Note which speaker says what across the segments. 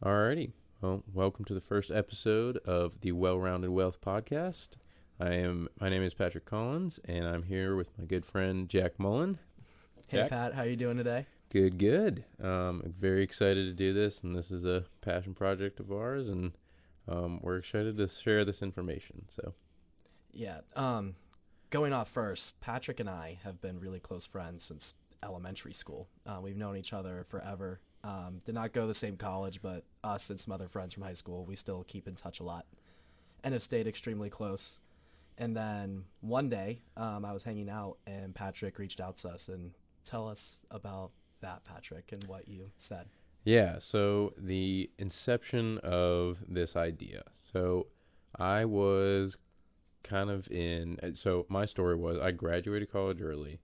Speaker 1: Alrighty. Well, welcome to the first episode of the Well-Rounded Wealth podcast. My name is Patrick Collins, and I'm here with my good friend Jack Mullen.
Speaker 2: Hey
Speaker 1: Jack,
Speaker 2: Pat, how you doing today?
Speaker 1: good, good. I'm very excited to do this, and this is a passion project of ours, and we're excited to share this information. So,
Speaker 2: Yeah, going off first, Patrick and I have been really close friends since elementary school. We've known each other forever. Did not go to the same college, but us and some other friends from high school, we still keep in touch a lot and have stayed extremely close. And then one day, I was hanging out and Patrick reached out to us and tell us about that, Patrick, and what you said.
Speaker 1: yeah. So the inception of this idea. So I was kind of in. So my story was I graduated college early.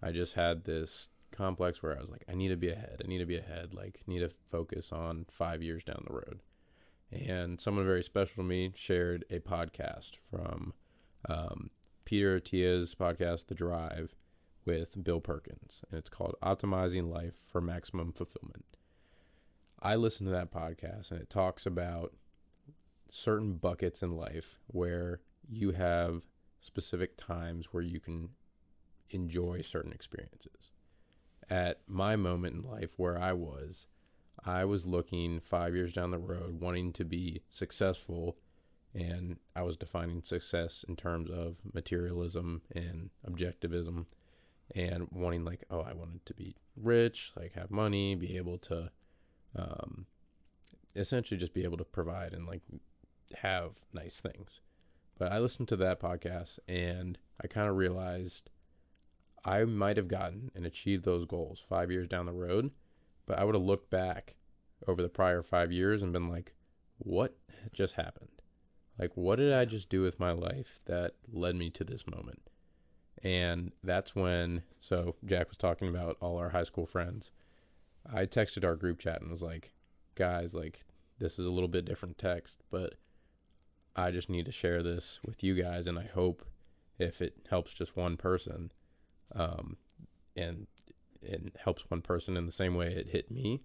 Speaker 1: I just had this complex where I was like, I need to be ahead. I need to be ahead. Like, need to focus on 5 years down the road. And someone very special to me shared a podcast from um, Peter Attia's podcast, The Drive, with Bill Perkins, and it's called Optimizing Life for Maximum Fulfillment. I listened to that podcast, and it talks about certain buckets in life where you have specific times where you can enjoy certain experiences. At my moment in life where I was looking 5 years down the road, wanting to be successful, and I was defining success in terms of materialism and objectivism, and wanting like, oh, I wanted to be rich, like have money, be able to, um, essentially just be able to provide and like have nice things. But I listened to that podcast and I kind of realized I might have gotten and achieved those goals 5 years down the road, but I would have looked back over the prior 5 years and been like, what just happened? Like, what did I
Speaker 2: Yeah.
Speaker 1: just do with my life that led me to this moment? And that's when, so Jack was talking about all our high school friends. I texted our group chat and was like, guys, like, this is a little bit different text, but I just need to share this with you guys. And I hope if it helps just one person, um, and it helps one person in the same way it hit me,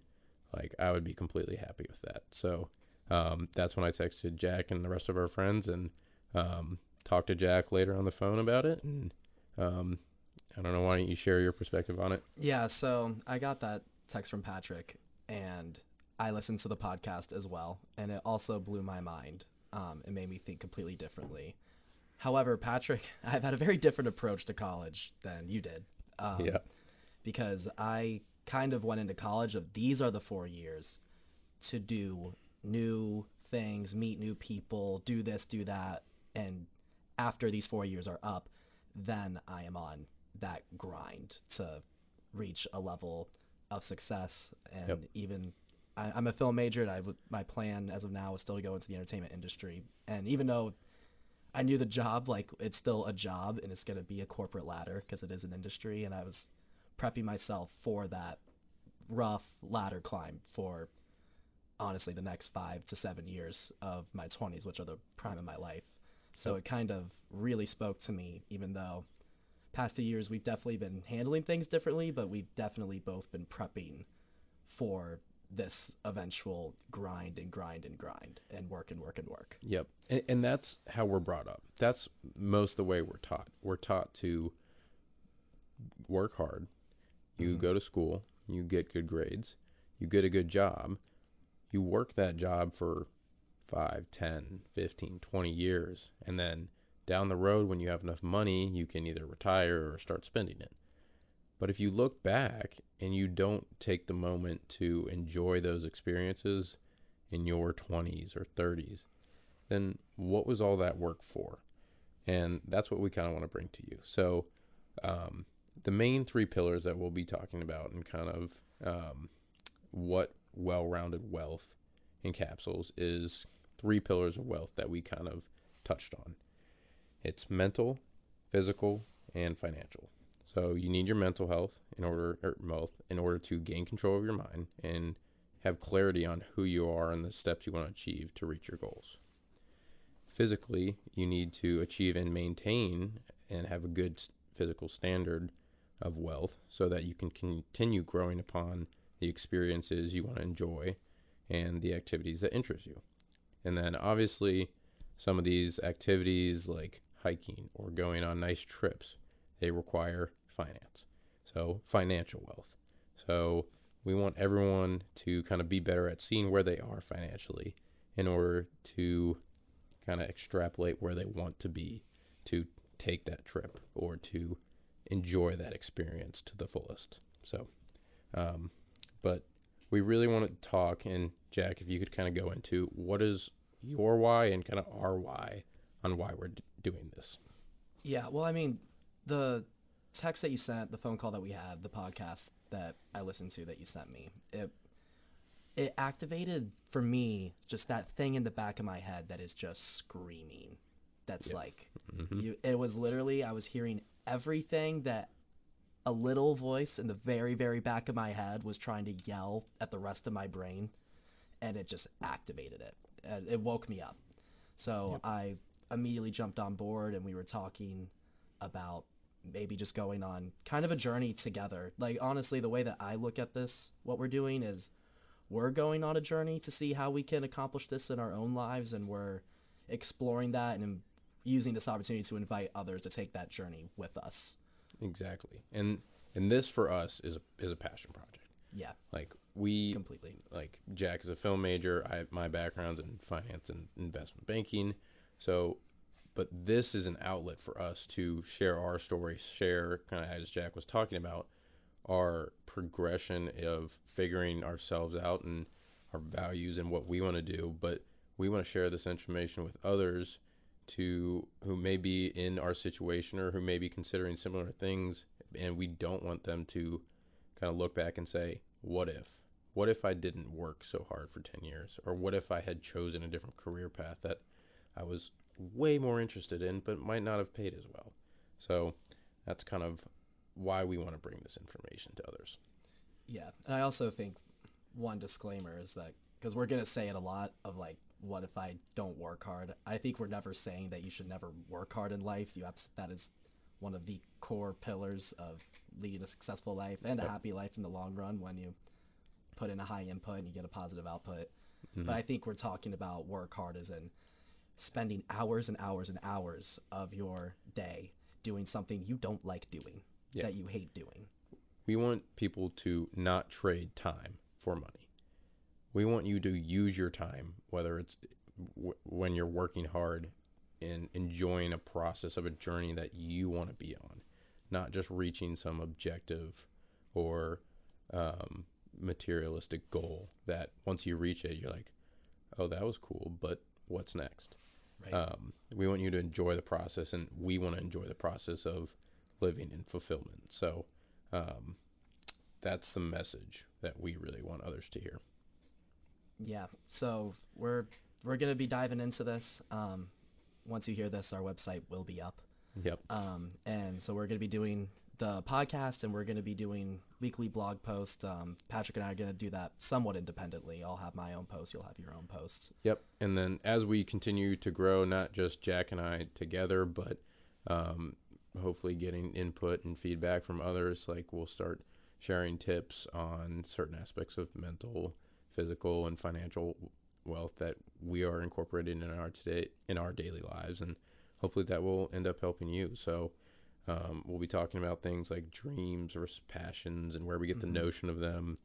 Speaker 1: like I would be completely happy with that. So that's when I texted Jack and the rest of our friends and talked to Jack later on the phone about it. And um, I don't know, why don't you share your perspective on it?
Speaker 2: Yeah, so I got that text from Patrick, and I listened to the podcast as well, and it also blew my mind. It made me think completely differently. However, Patrick, I've had a very different approach to college than you did,
Speaker 1: Yeah.
Speaker 2: um, because I kind of went into college of these are the 4 years to do new things, meet new people, do this, do that, and after these 4 years are up, then I am on that grind to reach a level of success.
Speaker 1: Yep.
Speaker 2: And even I'm a film major, and my plan as of now is still to go into the entertainment industry. And even though I knew the job, like it's still a job, and it's going to be a corporate ladder because it is an industry, and I was prepping myself for that rough ladder climb for honestly the next 5 to 7 years of my 20s, which are the prime of my life. So
Speaker 1: Yep.
Speaker 2: it kind of really spoke to me, even though past few years we've definitely been handling things differently, but we've definitely both been prepping for this eventual grind and grind and grind and work and work and work.
Speaker 1: Yep. And that's how we're brought up. That's most the way we're taught. We're taught to work hard. You
Speaker 2: Mm-hmm.
Speaker 1: go to school, you get good grades, you get a good job, you work that job for 5, 10, 15, 20 years, and then down the road when you have enough money, you can either retire or start spending it. But if you look back and you don't take the moment to enjoy those experiences in your 20s or 30s, then what was all that work for? And that's what we kind of want to bring to you. So, um, the main three pillars that we'll be talking about and kind of what well rounded wealth encapsulates is three pillars of wealth that we kind of touched on. It's mental, physical, and financial. So you need your mental health in order to gain control of your mind and have clarity on who you are and the steps you want to achieve to reach your goals. Physically, you need to achieve and maintain and have a good physical standard of wealth so that you can continue growing upon the experiences you want to enjoy and the activities that interest you. And then obviously, some of these activities like hiking or going on nice trips, they require finance. So, financial wealth. So, we want everyone to kind of be better at seeing where they are financially in order to kind of extrapolate where they want to be to take that trip or to enjoy that experience to the fullest. So, um, but we really want to talk, and Jack, if you could kind of go into what is your why and kind of our why on why we're doing this.
Speaker 2: Yeah, well, I mean, the text that you sent, the phone call that we had, the podcast that I listened to that you sent me, it activated for me just that thing in the back of my head that is just screaming. That's
Speaker 1: Yeah.
Speaker 2: like
Speaker 1: Mm-hmm.
Speaker 2: it was literally I was hearing everything that a little voice in the very very back of my head was trying to yell at the rest of my brain, and it just activated it. It woke me up. So
Speaker 1: Yep.
Speaker 2: I immediately jumped on board, and we were talking about maybe just going on kind of a journey together. Like, honestly, the way that I look at this, what we're doing is we're going on a journey to see how we can accomplish this in our own lives, and we're exploring that and using this opportunity to invite others to take that journey with us.
Speaker 1: Exactly. And this for us is a passion project.
Speaker 2: Yeah,
Speaker 1: Like we
Speaker 2: completely.
Speaker 1: like Jack is a film major. My background's in finance and investment banking. So but this is an outlet for us to share our story, share kind of as Jack was talking about our progression of figuring ourselves out and our values and what we want to do, but we want to share this information with others to who may be in our situation or who may be considering similar things, and we don't want them to kind of look back and say, what if? What if I didn't work so hard for 10 years? Or what if I had chosen a different career path that I was way more interested in but might not have paid as well? So that's kind of why we want to bring this information to others.
Speaker 2: Yeah, and I also think one disclaimer is that because we're gonna say it a lot of like, what if I don't work hard? I think we're never saying that you should never work hard in life. That is one of the core pillars of leading a successful life and a
Speaker 1: Yep.
Speaker 2: happy life in the long run when you put in a high input and you get a positive output. But
Speaker 1: Mm-hmm.
Speaker 2: I think we're talking about work hard as in spending hours and hours and hours of your day doing something you don't like doing,
Speaker 1: Yeah.
Speaker 2: that you hate doing.
Speaker 1: We want people to not trade time for money. We want you to use your time, whether it's when you're working hard and enjoying a process of a journey that you want to be on, not just reaching some objective or um, materialistic goal that once you reach it, you're like, oh, that was cool, but what's next?
Speaker 2: Right.
Speaker 1: We want you to enjoy the process, and we want to enjoy the process of living in fulfillment. So um, that's the message that we really want others to hear.
Speaker 2: Yeah. So we're gonna be diving into this. Once you hear this, our website will be up.
Speaker 1: Yep.
Speaker 2: And so we're gonna be doing the podcast, and we're gonna be doing weekly blog posts. Patrick and I are gonna do that somewhat independently. I'll have my own post. You'll have your own post.
Speaker 1: Yep. And then as we continue to grow, not just Jack and I together, but um, hopefully getting input and feedback from others, like we'll start sharing tips on certain aspects of mental, physical, and financial wealth that we are incorporating in our daily lives, and hopefully that will end up helping you. So we'll be talking about things like dreams versus passions and where we get the
Speaker 2: Mm-hmm.
Speaker 1: notion of them,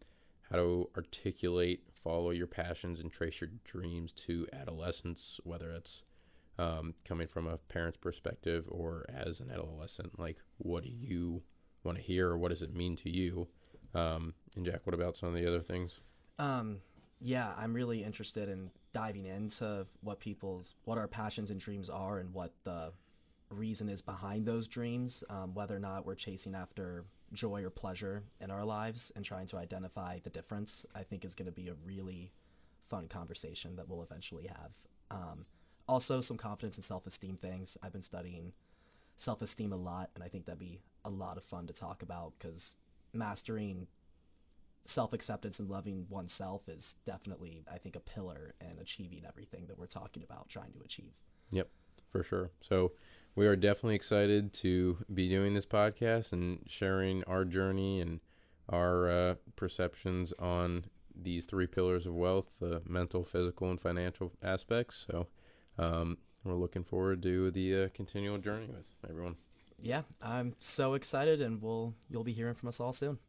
Speaker 1: how to articulate, follow your passions, and trace your dreams to adolescence, whether it's coming from a parent's perspective or as an adolescent. Like, what do you want to hear, or what does it mean to you? And Jack, what about some of the other things?
Speaker 2: Um, yeah, I'm really interested in diving into what our passions and dreams are, and what the reason is behind those dreams, whether or not we're chasing after joy or pleasure in our lives, and trying to identify the difference. I think is going to be a really fun conversation that we'll eventually have. Also, some confidence and self esteem things. I've been studying self esteem a lot, and I think that'd be a lot of fun to talk about because mastering self acceptance and loving oneself is definitely, I think, a pillar in achieving everything that we're talking about trying to achieve.
Speaker 1: Yep, for sure. So we are definitely excited to be doing this podcast and sharing our journey and our perceptions on these three pillars of wealth: the mental, physical, and financial aspects. So we're looking forward to the continual journey with everyone.
Speaker 2: Yeah, I'm so excited, and you'll be hearing from us all soon.